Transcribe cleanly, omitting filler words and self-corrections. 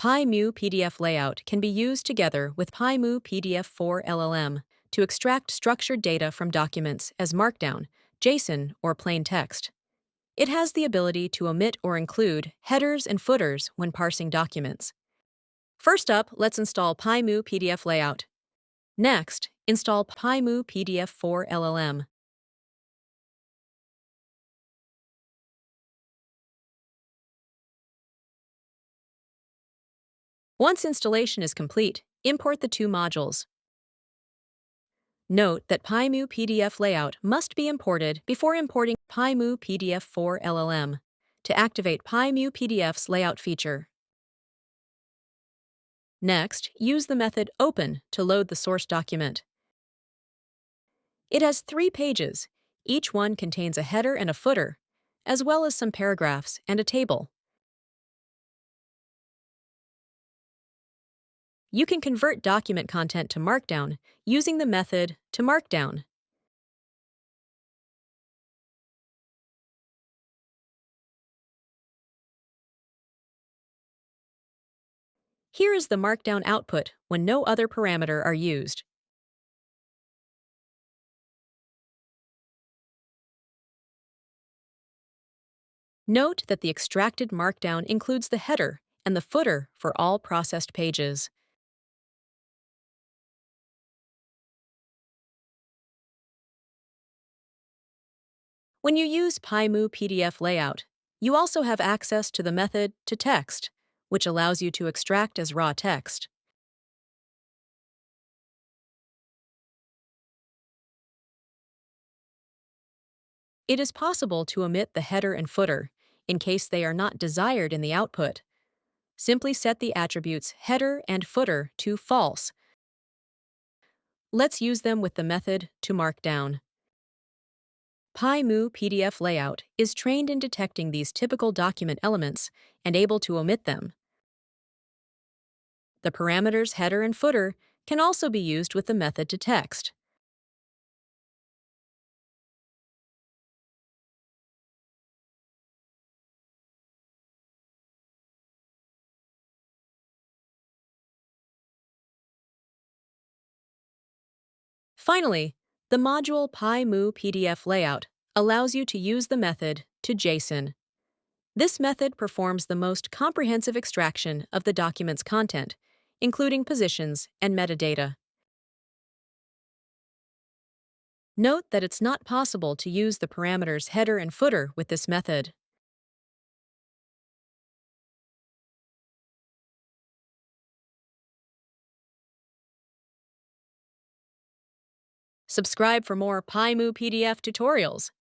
PyMuPDF Layout can be used together with PyMuPDF LLM to extract structured data from documents as Markdown, JSON, or plain text. It has the ability to omit or include headers and footers when parsing documents. First up, let's install PyMuPDF Layout. Next, install PyMuPDF LLM. Once installation is complete, import the two modules. Note that PyMuPDF Layout must be imported before importing PyMuPDF LLM to activate PyMuPDF's layout feature. Next, use the method open to load the source document. It has 3 pages. Each one contains a header and a footer, as well as some paragraphs and a table. You can convert document content to Markdown using the method toMarkdown. Here is the Markdown output when no other parameter are used. Note that the extracted Markdown includes the header and the footer for all processed pages. When you use PyMuPDF Layout, you also have access to the method toText, which allows you to extract as raw text. It is possible to omit the header and footer in case they are not desired in the output. Simply set the attributes header and footer to false. Let's use them with the method toMarkdown. PyMuPDF Layout is trained in detecting these typical document elements and able to omit them. The parameters header and footer can also be used with the method toText. Finally, the module PyMuPDF Layout allows you to use the method toJSON. This method performs the most comprehensive extraction of the document's content, including positions and metadata. Note that it's not possible to use the parameters header and footer with this method. Subscribe for more PyMuPDF tutorials.